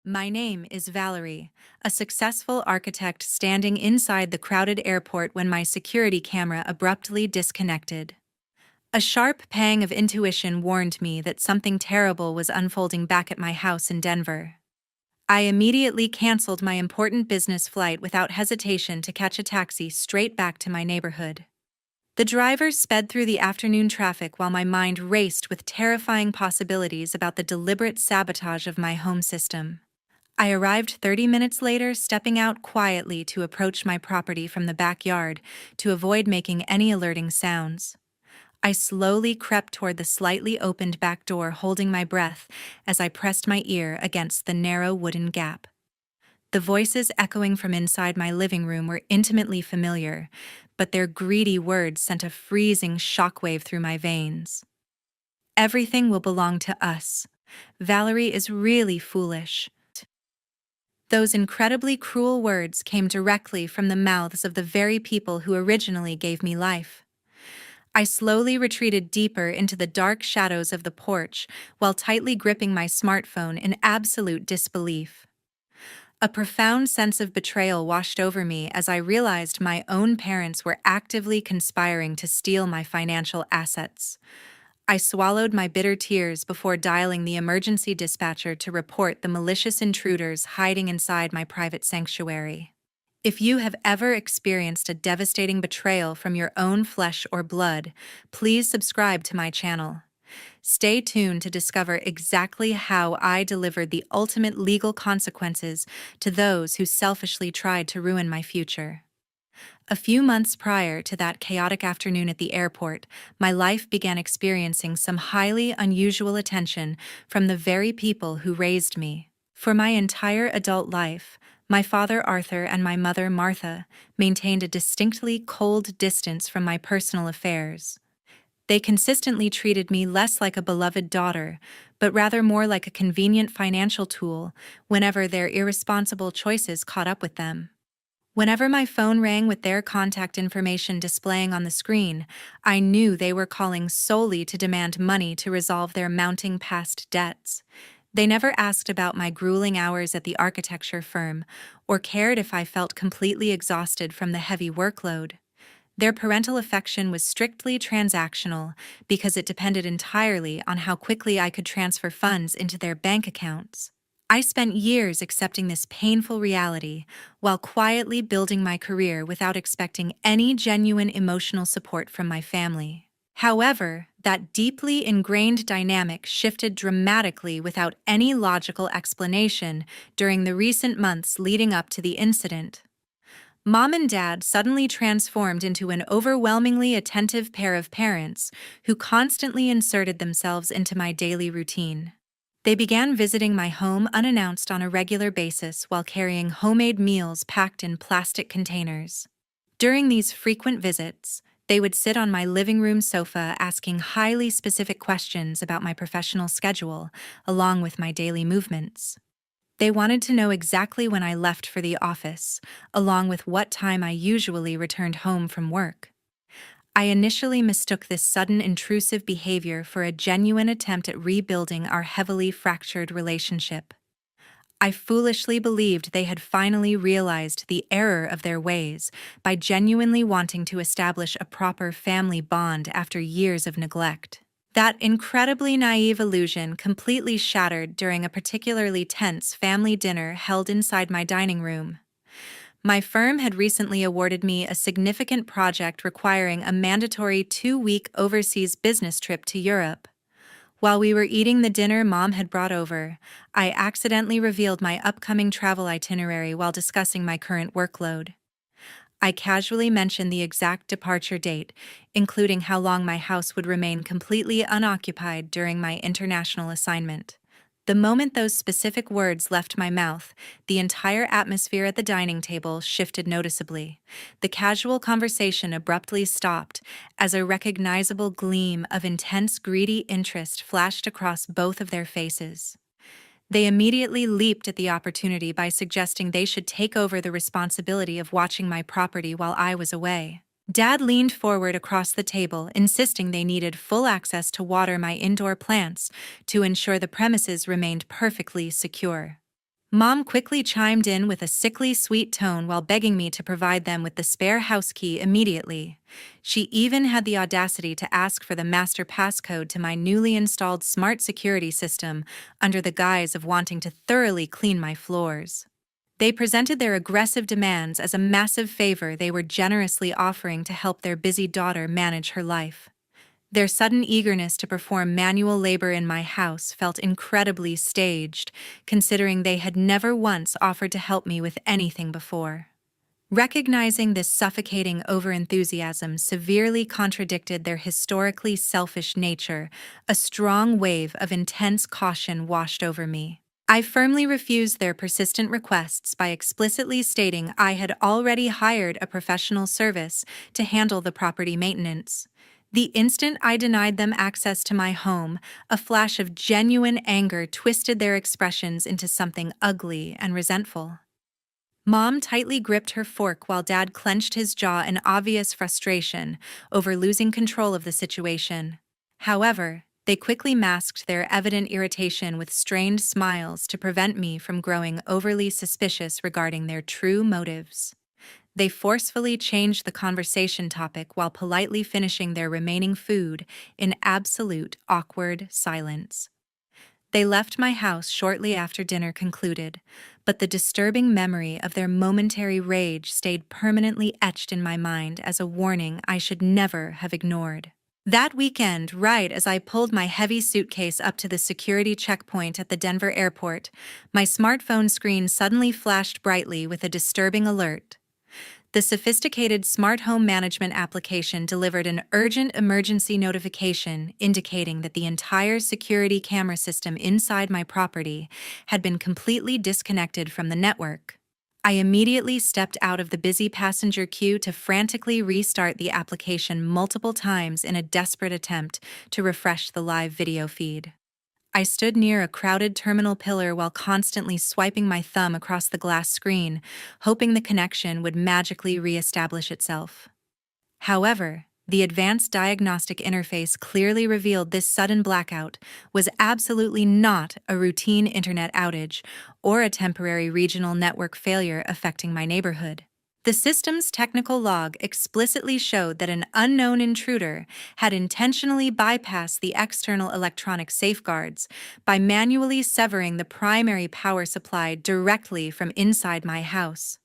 My name is Valerie, a successful architect standing inside the crowded airport when my security camera abruptly disconnected. A sharp pang of intuition warned me that something terrible was unfolding back at my house in Denver. I immediately canceled my important business flight without hesitation to catch a taxi straight back to my neighborhood. The driver sped through the afternoon traffic while my mind raced with terrifying possibilities about the deliberate sabotage of my home system. I arrived 30 minutes later, stepping out quietly to approach my property from the backyard to avoid making any alerting sounds. I slowly crept toward the slightly opened back door, holding my breath as I pressed my ear against the narrow wooden gap. The voices echoing from inside my living room were intimately familiar, but their greedy words sent a freezing shockwave through my veins. Everything will belong to us. Valerie is really foolish. Those incredibly cruel words came directly from the mouths of the very people who originally gave me life. I slowly retreated deeper into the dark shadows of the porch while tightly gripping my smartphone in absolute disbelief. A profound sense of betrayal washed over me as I realized my own parents were actively conspiring to steal my financial assets. I swallowed my bitter tears before dialing the emergency dispatcher to report the malicious intruders hiding inside my private sanctuary. If you have ever experienced a devastating betrayal from your own flesh or blood, please subscribe to my channel. Stay tuned to discover exactly how I delivered the ultimate legal consequences to those who selfishly tried to ruin my future. A few months prior to that chaotic afternoon at the airport, my life began experiencing some highly unusual attention from the very people who raised me. For my entire adult life, my father Arthur and my mother Martha maintained a distinctly cold distance from my personal affairs. They consistently treated me less like a beloved daughter, but rather more like a convenient financial tool whenever their irresponsible choices caught up with them. Whenever my phone rang with their contact information displaying on the screen, I knew they were calling solely to demand money to resolve their mounting past debts. They never asked about my grueling hours at the architecture firm or cared if I felt completely exhausted from the heavy workload. Their parental affection was strictly transactional because it depended entirely on how quickly I could transfer funds into their bank accounts. I spent years accepting this painful reality while quietly building my career without expecting any genuine emotional support from my family. However, that deeply ingrained dynamic shifted dramatically without any logical explanation during the recent months leading up to the incident. Mom and Dad suddenly transformed into an overwhelmingly attentive pair of parents who constantly inserted themselves into my daily routine. They began visiting my home unannounced on a regular basis while carrying homemade meals packed in plastic containers. During these frequent visits, they would sit on my living room sofa asking highly specific questions about my professional schedule, along with my daily movements. They wanted to know exactly when I left for the office, along with what time I usually returned home from work. I initially mistook this sudden intrusive behavior for a genuine attempt at rebuilding our heavily fractured relationship. I foolishly believed they had finally realized the error of their ways by genuinely wanting to establish a proper family bond after years of neglect. That incredibly naive illusion completely shattered during a particularly tense family dinner held inside my dining room. My firm had recently awarded me a significant project requiring a mandatory 2-week overseas business trip to Europe. While we were eating the dinner Mom had brought over, I accidentally revealed my upcoming travel itinerary while discussing my current workload. I casually mentioned the exact departure date, including how long my house would remain completely unoccupied during my international assignment. The moment those specific words left my mouth, the entire atmosphere at the dining table shifted noticeably. The casual conversation abruptly stopped as a recognizable gleam of intense greedy interest flashed across both of their faces. They immediately leaped at the opportunity by suggesting they should take over the responsibility of watching my property while I was away. Dad leaned forward across the table, insisting they needed full access to water my indoor plants to ensure the premises remained perfectly secure. Mom quickly chimed in with a sickly sweet tone while begging me to provide them with the spare house key immediately. She even had the audacity to ask for the master passcode to my newly installed smart security system under the guise of wanting to thoroughly clean my floors. They presented their aggressive demands as a massive favor they were generously offering to help their busy daughter manage her life. Their sudden eagerness to perform manual labor in my house felt incredibly staged, considering they had never once offered to help me with anything before. Recognizing this suffocating overenthusiasm severely contradicted their historically selfish nature, a strong wave of intense caution washed over me. I firmly refused their persistent requests by explicitly stating I had already hired a professional service to handle the property maintenance. The instant I denied them access to my home, a flash of genuine anger twisted their expressions into something ugly and resentful. Mom tightly gripped her fork while Dad clenched his jaw in obvious frustration over losing control of the situation. However, they quickly masked their evident irritation with strained smiles to prevent me from growing overly suspicious regarding their true motives. They forcefully changed the conversation topic while politely finishing their remaining food in absolute awkward silence. They left my house shortly after dinner concluded, but the disturbing memory of their momentary rage stayed permanently etched in my mind as a warning I should never have ignored. That weekend, right as I pulled my heavy suitcase up to the security checkpoint at the Denver airport, my smartphone screen suddenly flashed brightly with a disturbing alert. The sophisticated smart home management application delivered an urgent emergency notification indicating that the entire security camera system inside my property had been completely disconnected from the network. I immediately stepped out of the busy passenger queue to frantically restart the application multiple times in a desperate attempt to refresh the live video feed. I stood near a crowded terminal pillar while constantly swiping my thumb across the glass screen, hoping the connection would magically re-establish itself. However, the advanced diagnostic interface clearly revealed this sudden blackout was absolutely not a routine internet outage or a temporary regional network failure affecting my neighborhood. The system's technical log explicitly showed that an unknown intruder had intentionally bypassed the external electronic safeguards by manually severing the primary power supply directly from inside my house.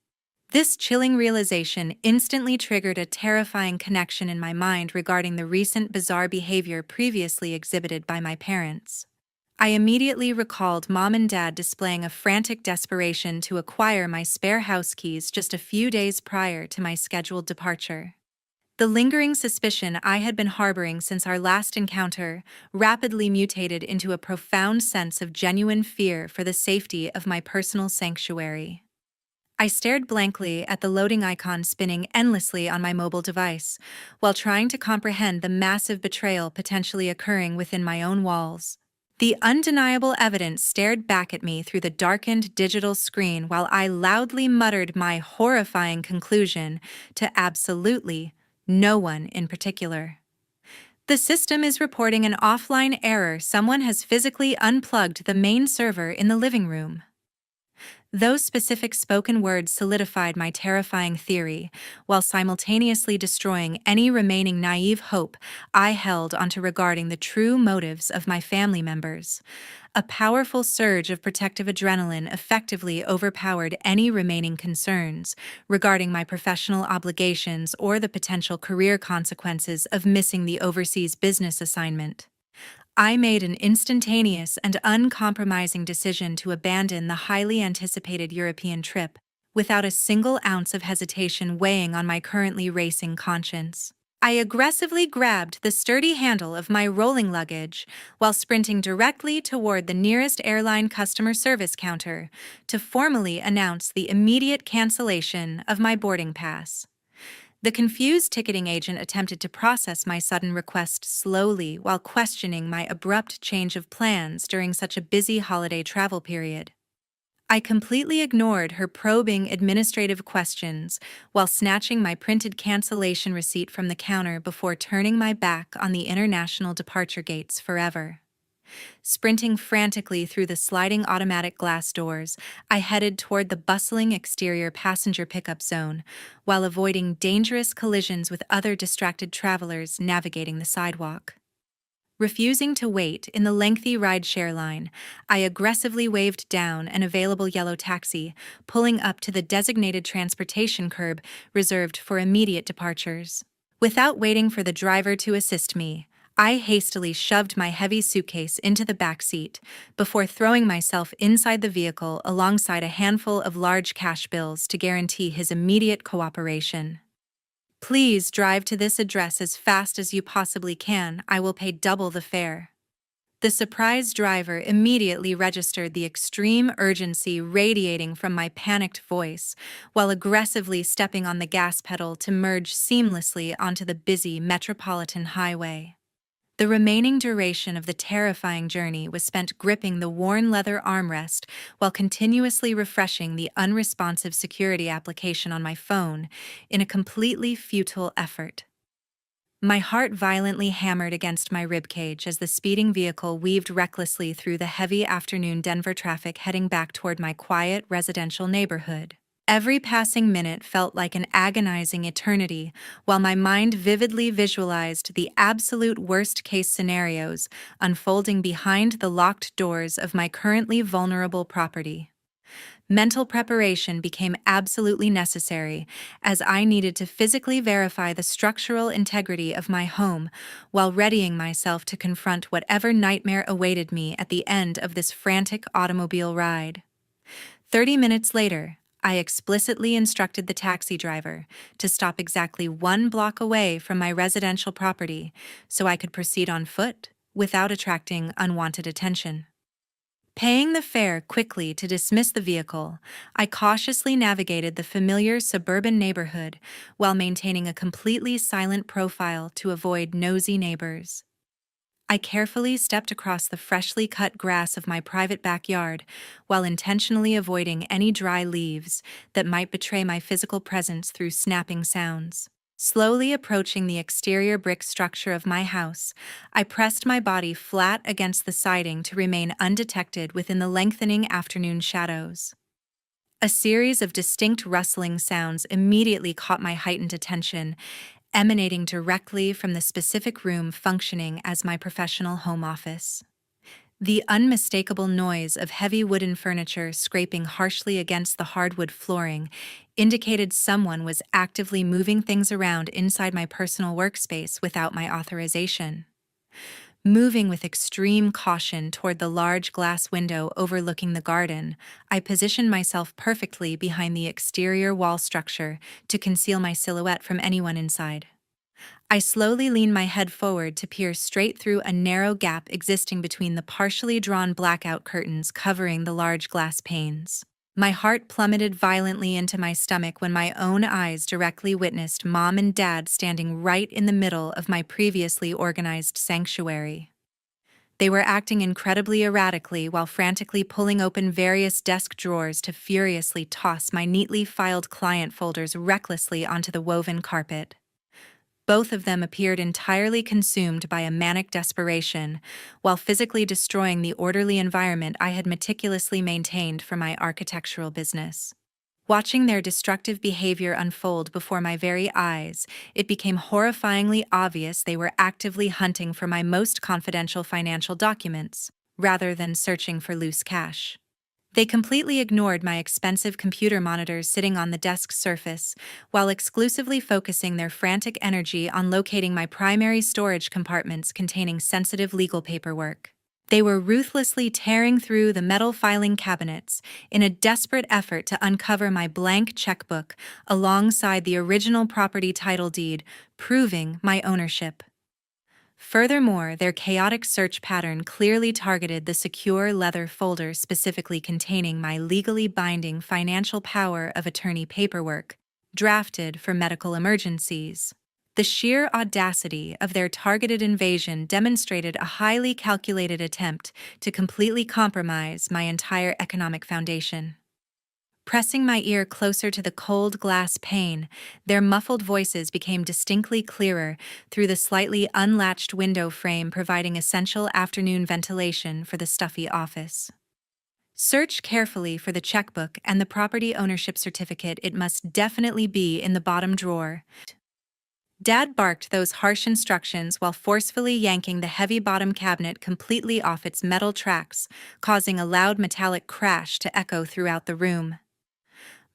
This chilling realization instantly triggered a terrifying connection in my mind regarding the recent bizarre behavior previously exhibited by my parents. I immediately recalled Mom and Dad displaying a frantic desperation to acquire my spare house keys just a few days prior to my scheduled departure. The lingering suspicion I had been harboring since our last encounter rapidly mutated into a profound sense of genuine fear for the safety of my personal sanctuary. I stared blankly at the loading icon spinning endlessly on my mobile device, while trying to comprehend the massive betrayal potentially occurring within my own walls. The undeniable evidence stared back at me through the darkened digital screen while I loudly muttered my horrifying conclusion to absolutely no one in particular. The system is reporting an offline error. Someone has physically unplugged the main server in the living room. Those specific spoken words solidified my terrifying theory, while simultaneously destroying any remaining naive hope I held onto regarding the true motives of my family members. A powerful surge of protective adrenaline effectively overpowered any remaining concerns regarding my professional obligations or the potential career consequences of missing the overseas business assignment. I made an instantaneous and uncompromising decision to abandon the highly anticipated European trip, without a single ounce of hesitation weighing on my currently racing conscience. I aggressively grabbed the sturdy handle of my rolling luggage while sprinting directly toward the nearest airline customer service counter to formally announce the immediate cancellation of my boarding pass. The confused ticketing agent attempted to process my sudden request slowly while questioning my abrupt change of plans during such a busy holiday travel period. I completely ignored her probing administrative questions while snatching my printed cancellation receipt from the counter before turning my back on the international departure gates forever. Sprinting frantically through the sliding automatic glass doors, I headed toward the bustling exterior passenger pickup zone, while avoiding dangerous collisions with other distracted travelers navigating the sidewalk. Refusing to wait in the lengthy rideshare line, I aggressively waved down an available yellow taxi, pulling up to the designated transportation curb reserved for immediate departures. Without waiting for the driver to assist me, I hastily shoved my heavy suitcase into the back seat before throwing myself inside the vehicle alongside a handful of large cash bills to guarantee his immediate cooperation. "Please drive to this address as fast as you possibly can. I will pay double the fare." The surprised driver immediately registered the extreme urgency radiating from my panicked voice, while aggressively stepping on the gas pedal to merge seamlessly onto the busy metropolitan highway. The remaining duration of the terrifying journey was spent gripping the worn leather armrest while continuously refreshing the unresponsive security application on my phone in a completely futile effort. My heart violently hammered against my ribcage as the speeding vehicle weaved recklessly through the heavy afternoon Denver traffic heading back toward my quiet residential neighborhood. Every passing minute felt like an agonizing eternity, while my mind vividly visualized the absolute worst-case scenarios unfolding behind the locked doors of my currently vulnerable property. Mental preparation became absolutely necessary, as I needed to physically verify the structural integrity of my home while readying myself to confront whatever nightmare awaited me at the end of this frantic automobile ride. 30 minutes later, I explicitly instructed the taxi driver to stop exactly 1 block away from my residential property so I could proceed on foot without attracting unwanted attention. Paying the fare quickly to dismiss the vehicle, I cautiously navigated the familiar suburban neighborhood while maintaining a completely silent profile to avoid nosy neighbors. I carefully stepped across the freshly cut grass of my private backyard while intentionally avoiding any dry leaves that might betray my physical presence through snapping sounds. Slowly approaching the exterior brick structure of my house, I pressed my body flat against the siding to remain undetected within the lengthening afternoon shadows. A series of distinct rustling sounds immediately caught my heightened attention, emanating directly from the specific room functioning as my professional home office. The unmistakable noise of heavy wooden furniture scraping harshly against the hardwood flooring indicated someone was actively moving things around inside my personal workspace without my authorization. Moving with extreme caution toward the large glass window overlooking the garden, I positioned myself perfectly behind the exterior wall structure to conceal my silhouette from anyone inside. I slowly leaned my head forward to peer straight through a narrow gap existing between the partially drawn blackout curtains covering the large glass panes. My heart plummeted violently into my stomach when my own eyes directly witnessed Mom and Dad standing right in the middle of my previously organized sanctuary. They were acting incredibly erratically while frantically pulling open various desk drawers to furiously toss my neatly filed client folders recklessly onto the woven carpet. Both of them appeared entirely consumed by a manic desperation, while physically destroying the orderly environment I had meticulously maintained for my architectural business. Watching their destructive behavior unfold before my very eyes, it became horrifyingly obvious they were actively hunting for my most confidential financial documents, rather than searching for loose cash. They completely ignored my expensive computer monitors sitting on the desk's surface, while exclusively focusing their frantic energy on locating my primary storage compartments containing sensitive legal paperwork. They were ruthlessly tearing through the metal filing cabinets in a desperate effort to uncover my blank checkbook alongside the original property title deed, proving my ownership. Furthermore, their chaotic search pattern clearly targeted the secure leather folder specifically containing my legally binding financial power of attorney paperwork, drafted for medical emergencies. The sheer audacity of their targeted invasion demonstrated a highly calculated attempt to completely compromise my entire economic foundation. Pressing my ear closer to the cold glass pane, their muffled voices became distinctly clearer through the slightly unlatched window frame, providing essential afternoon ventilation for the stuffy office. Search carefully for the checkbook and the property ownership certificate. It must definitely be in the bottom drawer. Dad barked those harsh instructions while forcefully yanking the heavy bottom cabinet completely off its metal tracks, causing a loud metallic crash to echo throughout the room.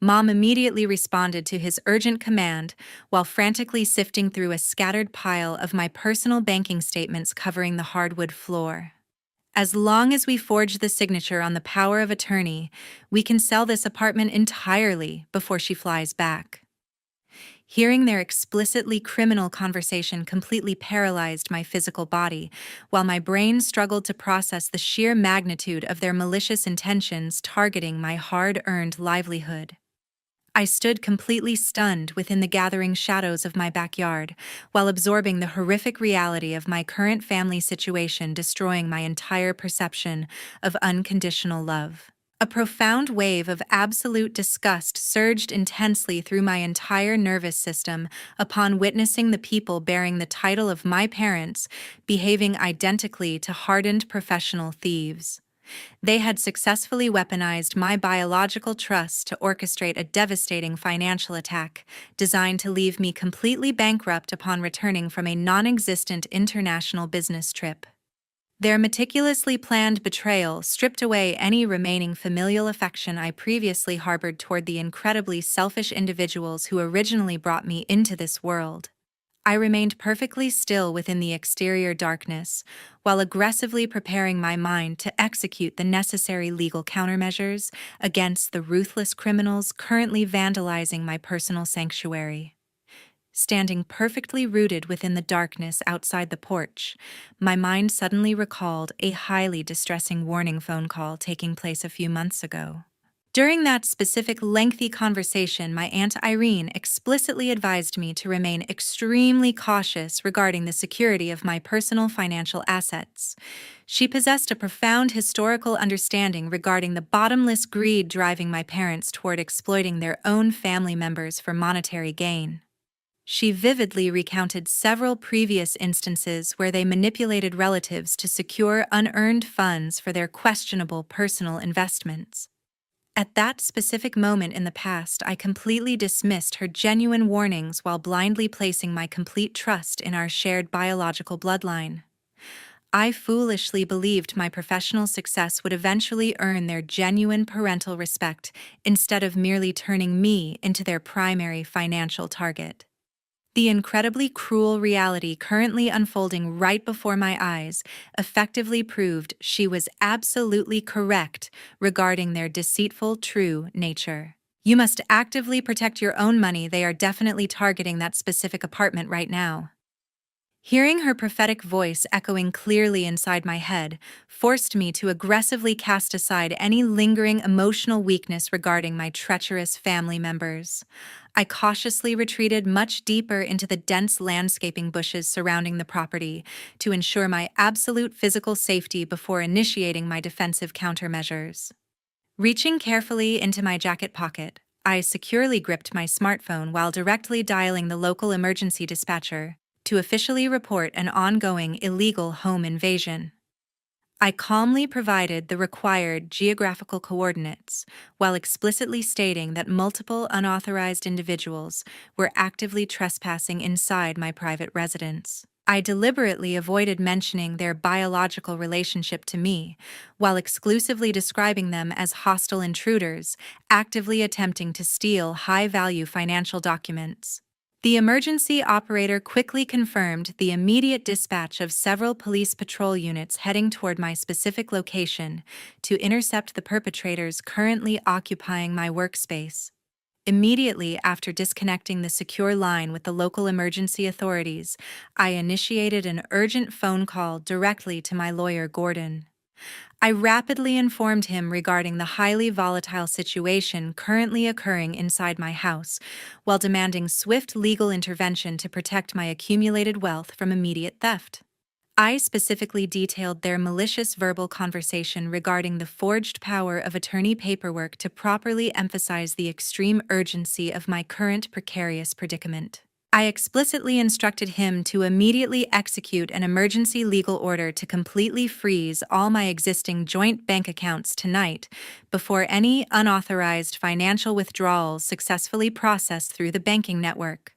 Mom immediately responded to his urgent command while frantically sifting through a scattered pile of my personal banking statements covering the hardwood floor. As long as we forge the signature on the power of attorney, we can sell this apartment entirely before she flies back. Hearing their explicitly criminal conversation completely paralyzed my physical body, while my brain struggled to process the sheer magnitude of their malicious intentions targeting my hard-earned livelihood. I stood completely stunned within the gathering shadows of my backyard, while absorbing the horrific reality of my current family situation destroying my entire perception of unconditional love. A profound wave of absolute disgust surged intensely through my entire nervous system upon witnessing the people bearing the title of my parents behaving identically to hardened professional thieves. They had successfully weaponized my biological trust to orchestrate a devastating financial attack designed to leave me completely bankrupt upon returning from a non-existent international business trip. Their meticulously planned betrayal stripped away any remaining familial affection I previously harbored toward the incredibly selfish individuals who originally brought me into this world. I remained perfectly still within the exterior darkness, while aggressively preparing my mind to execute the necessary legal countermeasures against the ruthless criminals currently vandalizing my personal sanctuary. Standing perfectly rooted within the darkness outside the porch, my mind suddenly recalled a highly distressing warning phone call taking place a few months ago. During that specific lengthy conversation, my Aunt Irene explicitly advised me to remain extremely cautious regarding the security of my personal financial assets. She possessed a profound historical understanding regarding the bottomless greed driving my parents toward exploiting their own family members for monetary gain. She vividly recounted several previous instances where they manipulated relatives to secure unearned funds for their questionable personal investments. At that specific moment in the past, I completely dismissed her genuine warnings while blindly placing my complete trust in our shared biological bloodline. I foolishly believed my professional success would eventually earn their genuine parental respect instead of merely turning me into their primary financial target. The incredibly cruel reality currently unfolding right before my eyes effectively proved she was absolutely correct regarding their deceitful true nature. You must actively protect your own money. They are definitely targeting that specific apartment right now. Hearing her prophetic voice echoing clearly inside my head forced me to aggressively cast aside any lingering emotional weakness regarding my treacherous family members. I cautiously retreated much deeper into the dense landscaping bushes surrounding the property to ensure my absolute physical safety before initiating my defensive countermeasures. Reaching carefully into my jacket pocket, I securely gripped my smartphone while directly dialing the local emergency dispatcher to officially report an ongoing illegal home invasion. I calmly provided the required geographical coordinates while explicitly stating that multiple unauthorized individuals were actively trespassing inside my private residence. I deliberately avoided mentioning their biological relationship to me, while exclusively describing them as hostile intruders, actively attempting to steal high-value financial documents. The emergency operator quickly confirmed the immediate dispatch of several police patrol units heading toward my specific location to intercept the perpetrators currently occupying my workspace. Immediately after disconnecting the secure line with the local emergency authorities, I initiated an urgent phone call directly to my lawyer, Gordon. I rapidly informed him regarding the highly volatile situation currently occurring inside my house, while demanding swift legal intervention to protect my accumulated wealth from immediate theft. I specifically detailed their malicious verbal conversation regarding the forged power of attorney paperwork to properly emphasize the extreme urgency of my current precarious predicament. I explicitly instructed him to immediately execute an emergency legal order to completely freeze all my existing joint bank accounts tonight before any unauthorized financial withdrawals successfully processed through the banking network.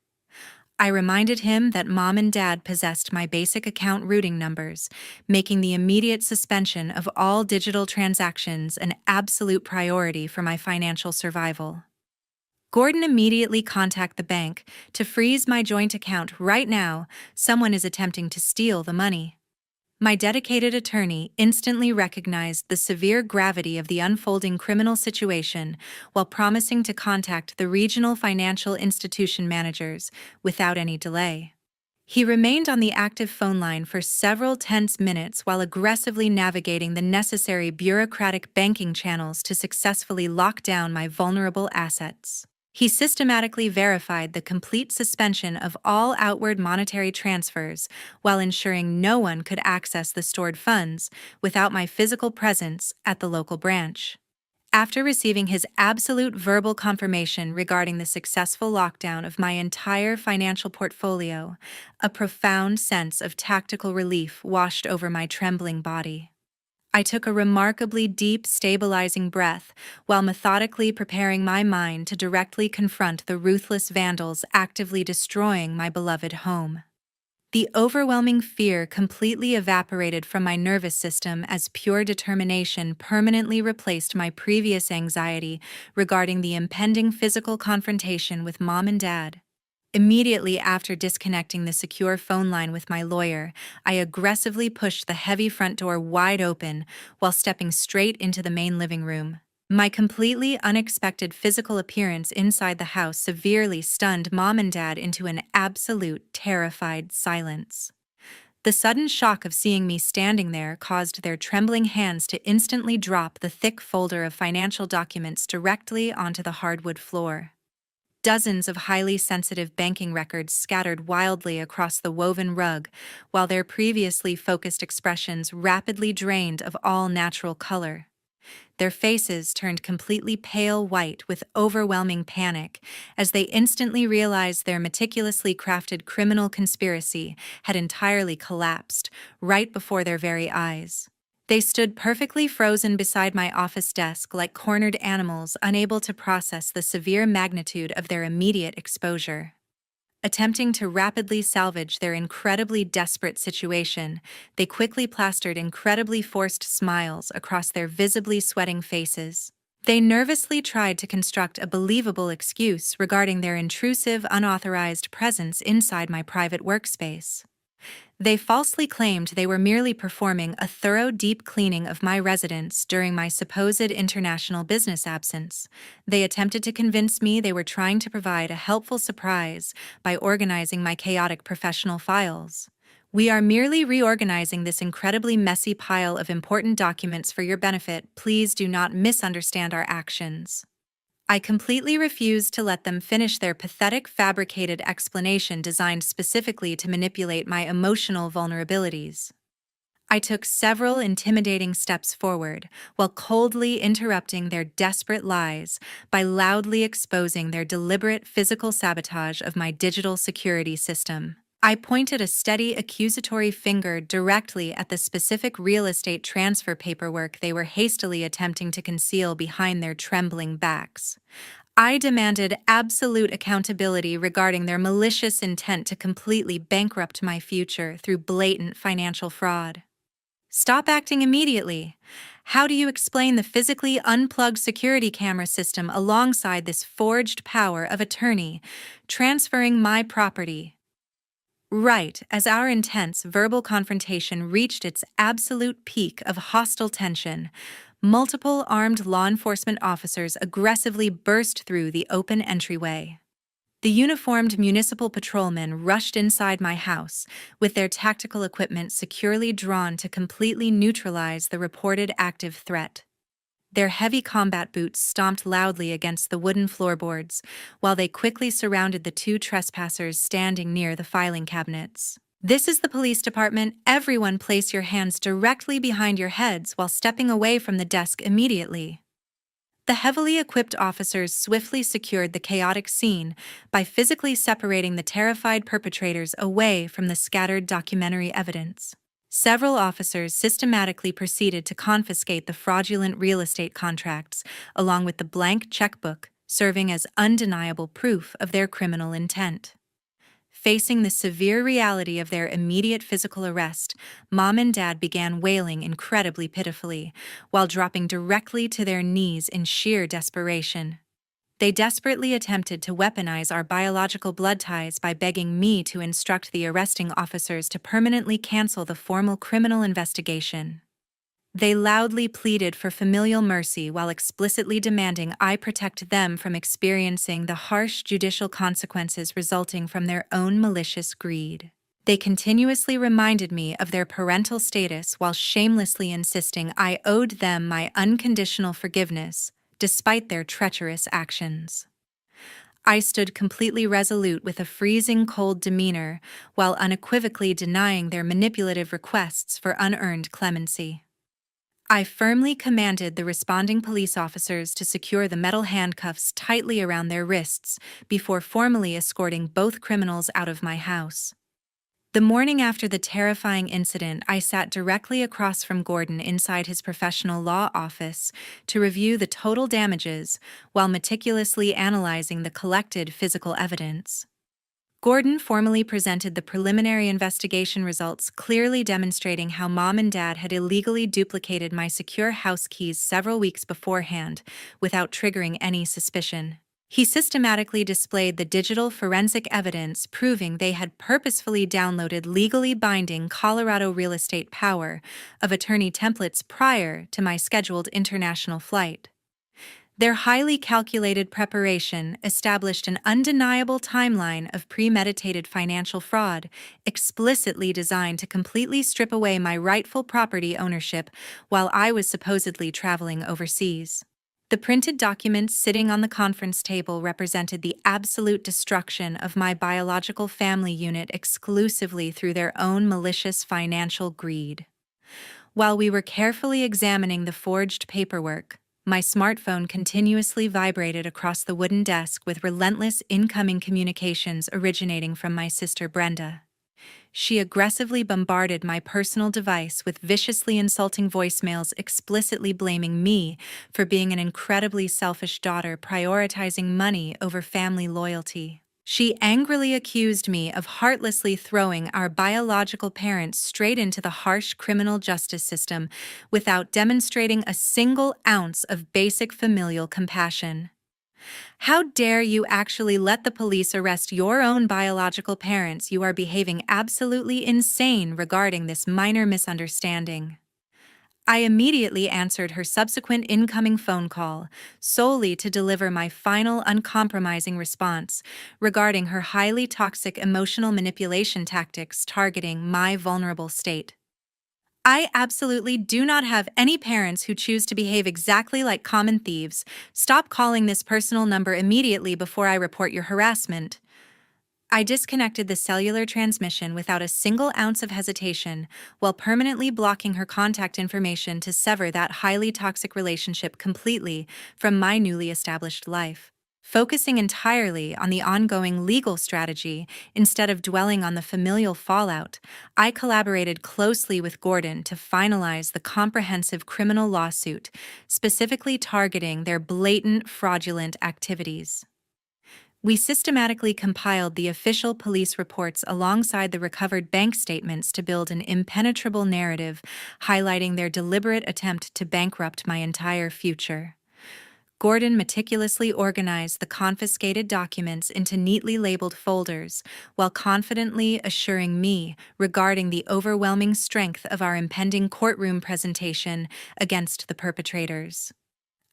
I reminded him that Mom and Dad possessed my basic account routing numbers, making the immediate suspension of all digital transactions an absolute priority for my financial survival. Gordon, immediately contact the bank to freeze my joint account right now. Someone is attempting to steal the money. My dedicated attorney instantly recognized the severe gravity of the unfolding criminal situation while promising to contact the regional financial institution managers without any delay. He remained on the active phone line for several tense minutes while aggressively navigating the necessary bureaucratic banking channels to successfully lock down my vulnerable assets. He systematically verified the complete suspension of all outward monetary transfers while ensuring no one could access the stored funds without my physical presence at the local branch. After receiving his absolute verbal confirmation regarding the successful lockdown of my entire financial portfolio, a profound sense of tactical relief washed over my trembling body. I took a remarkably deep, stabilizing breath while methodically preparing my mind to directly confront the ruthless vandals actively destroying my beloved home. The overwhelming fear completely evaporated from my nervous system as pure determination permanently replaced my previous anxiety regarding the impending physical confrontation with Mom and Dad. Immediately after disconnecting the secure phone line with my lawyer, I aggressively pushed the heavy front door wide open while stepping straight into the main living room. My completely unexpected physical appearance inside the house severely stunned Mom and Dad into an absolute terrified silence. The sudden shock of seeing me standing there caused their trembling hands to instantly drop the thick folder of financial documents directly onto the hardwood floor. Dozens of highly sensitive banking records scattered wildly across the woven rug, while their previously focused expressions rapidly drained of all natural color. Their faces turned completely pale white with overwhelming panic as they instantly realized their meticulously crafted criminal conspiracy had entirely collapsed right before their very eyes. They stood perfectly frozen beside my office desk like cornered animals unable to process the severe magnitude of their immediate exposure. Attempting to rapidly salvage their incredibly desperate situation, they quickly plastered incredibly forced smiles across their visibly sweating faces. They nervously tried to construct a believable excuse regarding their intrusive, unauthorized presence inside my private workspace. They falsely claimed they were merely performing a thorough deep cleaning of my residence during my supposed international business absence. They attempted to convince me they were trying to provide a helpful surprise by organizing my chaotic professional files. We are merely reorganizing this incredibly messy pile of important documents for your benefit. Please do not misunderstand our actions. I completely refused to let them finish their pathetic, fabricated explanation designed specifically to manipulate my emotional vulnerabilities. I took several intimidating steps forward while coldly interrupting their desperate lies by loudly exposing their deliberate physical sabotage of my digital security system. I pointed a steady accusatory finger directly at the specific real estate transfer paperwork they were hastily attempting to conceal behind their trembling backs. I demanded absolute accountability regarding their malicious intent to completely bankrupt my future through blatant financial fraud. Stop acting immediately. How do you explain the physically unplugged security camera system alongside this forged power of attorney, transferring my property? Right as our intense verbal confrontation reached its absolute peak of hostile tension, multiple armed law enforcement officers aggressively burst through the open entryway. The uniformed municipal patrolmen rushed inside my house, with their tactical equipment securely drawn to completely neutralize the reported active threat. Their heavy combat boots stomped loudly against the wooden floorboards, while they quickly surrounded the two trespassers standing near the filing cabinets. This is the police department. Everyone place your hands directly behind your heads while stepping away from the desk immediately. The heavily equipped officers swiftly secured the chaotic scene by physically separating the terrified perpetrators away from the scattered documentary evidence. Several officers systematically proceeded to confiscate the fraudulent real estate contracts, along with the blank checkbook, serving as undeniable proof of their criminal intent. Facing the severe reality of their immediate physical arrest, Mom and Dad began wailing incredibly pitifully, while dropping directly to their knees in sheer desperation. They desperately attempted to weaponize our biological blood ties by begging me to instruct the arresting officers to permanently cancel the formal criminal investigation. They loudly pleaded for familial mercy while explicitly demanding I protect them from experiencing the harsh judicial consequences resulting from their own malicious greed. They continuously reminded me of their parental status while shamelessly insisting I owed them my unconditional forgiveness, despite their treacherous actions. I stood completely resolute with a freezing cold demeanor while unequivocally denying their manipulative requests for unearned clemency. I firmly commanded the responding police officers to secure the metal handcuffs tightly around their wrists before formally escorting both criminals out of my house. The morning after the terrifying incident, I sat directly across from Gordon inside his professional law office to review the total damages while meticulously analyzing the collected physical evidence. Gordon formally presented the preliminary investigation results, clearly demonstrating how Mom and Dad had illegally duplicated my secure house keys several weeks beforehand without triggering any suspicion. He systematically displayed the digital forensic evidence proving they had purposefully downloaded legally binding Colorado real estate power of attorney templates prior to my scheduled international flight. Their highly calculated preparation established an undeniable timeline of premeditated financial fraud, explicitly designed to completely strip away my rightful property ownership while I was supposedly traveling overseas. The printed documents sitting on the conference table represented the absolute destruction of my biological family unit exclusively through their own malicious financial greed. While we were carefully examining the forged paperwork, my smartphone continuously vibrated across the wooden desk with relentless incoming communications originating from my sister Brenda. She aggressively bombarded my personal device with viciously insulting voicemails explicitly blaming me for being an incredibly selfish daughter prioritizing money over family loyalty. She angrily accused me of heartlessly throwing our biological parents straight into the harsh criminal justice system without demonstrating a single ounce of basic familial compassion. How dare you actually let the police arrest your own biological parents? You are behaving absolutely insane regarding this minor misunderstanding. I immediately answered her subsequent incoming phone call, solely to deliver my final uncompromising response regarding her highly toxic emotional manipulation tactics targeting my vulnerable state. I absolutely do not have any parents who choose to behave exactly like common thieves. Stop calling this personal number immediately before I report your harassment. I disconnected the cellular transmission without a single ounce of hesitation, while permanently blocking her contact information to sever that highly toxic relationship completely from my newly established life. Focusing entirely on the ongoing legal strategy instead of dwelling on the familial fallout, I collaborated closely with Gordon to finalize the comprehensive criminal lawsuit, specifically targeting their blatant fraudulent activities. We systematically compiled the official police reports alongside the recovered bank statements to build an impenetrable narrative highlighting their deliberate attempt to bankrupt my entire future. Gordon meticulously organized the confiscated documents into neatly labeled folders, while confidently assuring me regarding the overwhelming strength of our impending courtroom presentation against the perpetrators.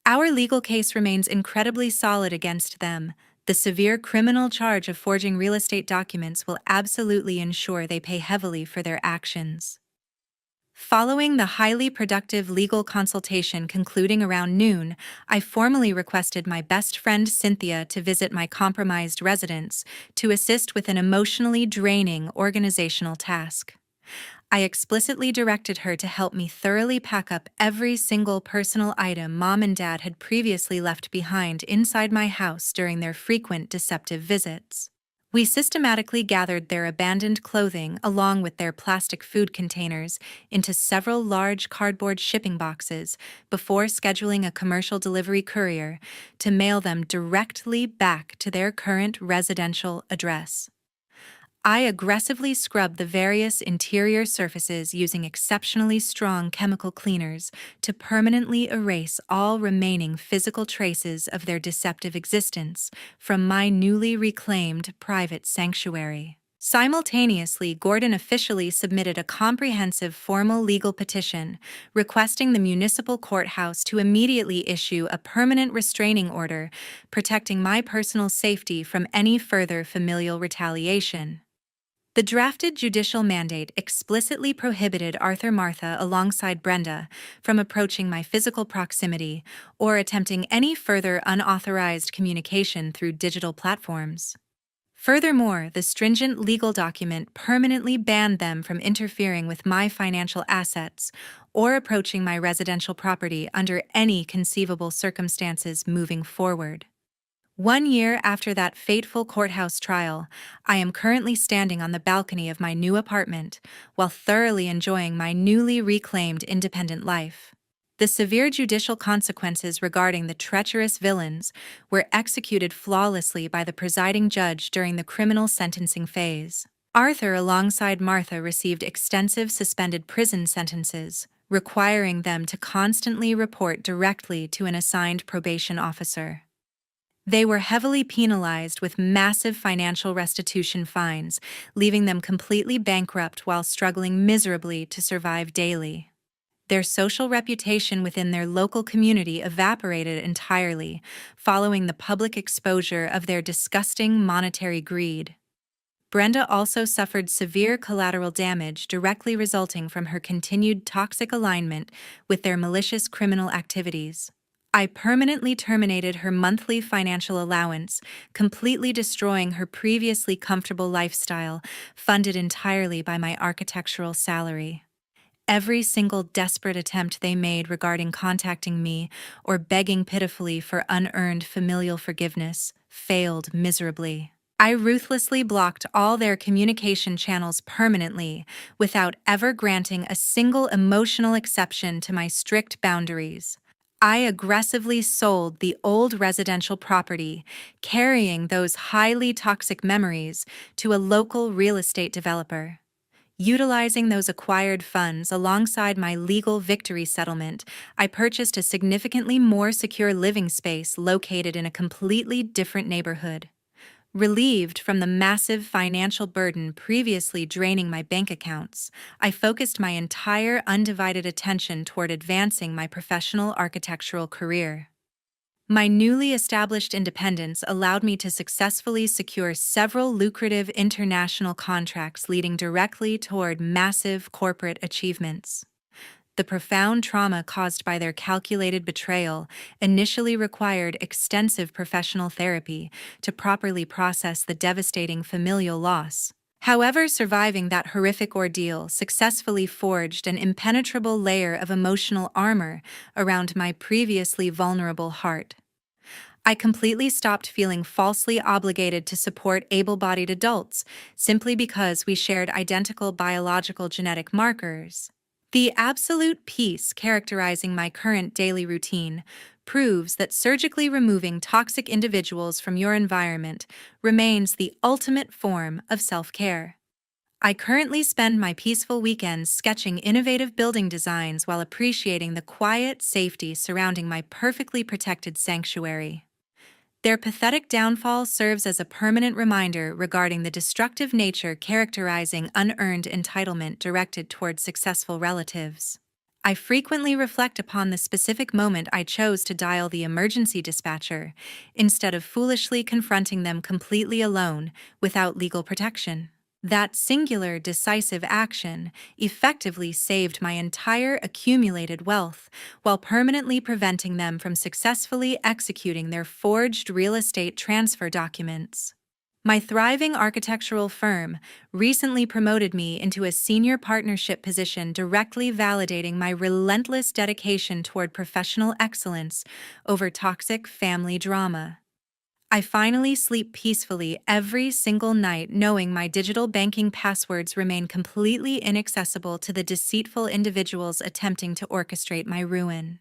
Our legal case remains incredibly solid against them. The severe criminal charge of forging real estate documents will absolutely ensure they pay heavily for their actions. Following the highly productive legal consultation concluding around noon, I formally requested my best friend Cynthia to visit my compromised residence to assist with an emotionally draining organizational task. I explicitly directed her to help me thoroughly pack up every single personal item Mom and Dad had previously left behind inside my house during their frequent deceptive visits. We systematically gathered their abandoned clothing along with their plastic food containers into several large cardboard shipping boxes before scheduling a commercial delivery courier to mail them directly back to their current residential address. I aggressively scrubbed the various interior surfaces using exceptionally strong chemical cleaners to permanently erase all remaining physical traces of their deceptive existence from my newly reclaimed private sanctuary. Simultaneously, Gordon officially submitted a comprehensive formal legal petition requesting the municipal courthouse to immediately issue a permanent restraining order protecting my personal safety from any further familial retaliation. The drafted judicial mandate explicitly prohibited Arthur Martha alongside Brenda from approaching my physical proximity or attempting any further unauthorized communication through digital platforms. Furthermore, the stringent legal document permanently banned them from interfering with my financial assets or approaching my residential property under any conceivable circumstances moving forward. 1 year after that fateful courthouse trial, I am currently standing on the balcony of my new apartment while thoroughly enjoying my newly reclaimed independent life. The severe judicial consequences regarding the treacherous villains were executed flawlessly by the presiding judge during the criminal sentencing phase. Arthur alongside Martha received extensive suspended prison sentences, requiring them to constantly report directly to an assigned probation officer. They were heavily penalized with massive financial restitution fines, leaving them completely bankrupt while struggling miserably to survive daily. Their social reputation within their local community evaporated entirely, following the public exposure of their disgusting monetary greed. Brenda also suffered severe collateral damage directly resulting from her continued toxic alignment with their malicious criminal activities. I permanently terminated her monthly financial allowance, completely destroying her previously comfortable lifestyle, funded entirely by my architectural salary. Every single desperate attempt they made regarding contacting me or begging pitifully for unearned familial forgiveness failed miserably. I ruthlessly blocked all their communication channels permanently without ever granting a single emotional exception to my strict boundaries. I aggressively sold the old residential property, carrying those highly toxic memories to a local real estate developer. Utilizing those acquired funds alongside my legal victory settlement, I purchased a significantly more secure living space located in a completely different neighborhood. Relieved from the massive financial burden previously draining my bank accounts, I focused my entire undivided attention toward advancing my professional architectural career. My newly established independence allowed me to successfully secure several lucrative international contracts leading directly toward massive corporate achievements. The profound trauma caused by their calculated betrayal initially required extensive professional therapy to properly process the devastating familial loss. However, surviving that horrific ordeal successfully forged an impenetrable layer of emotional armor around my previously vulnerable heart. I completely stopped feeling falsely obligated to support able-bodied adults simply because we shared identical biological genetic markers. The absolute peace characterizing my current daily routine proves that surgically removing toxic individuals from your environment remains the ultimate form of self-care. I currently spend my peaceful weekends sketching innovative building designs while appreciating the quiet safety surrounding my perfectly protected sanctuary. Their pathetic downfall serves as a permanent reminder regarding the destructive nature characterizing unearned entitlement directed toward successful relatives. I frequently reflect upon the specific moment I chose to dial the emergency dispatcher, instead of foolishly confronting them completely alone, without legal protection. That singular, decisive action effectively saved my entire accumulated wealth while permanently preventing them from successfully executing their forged real estate transfer documents. My thriving architectural firm recently promoted me into a senior partnership position, directly validating my relentless dedication toward professional excellence over toxic family drama. I finally sleep peacefully every single night knowing my digital banking passwords remain completely inaccessible to the deceitful individuals attempting to orchestrate my ruin.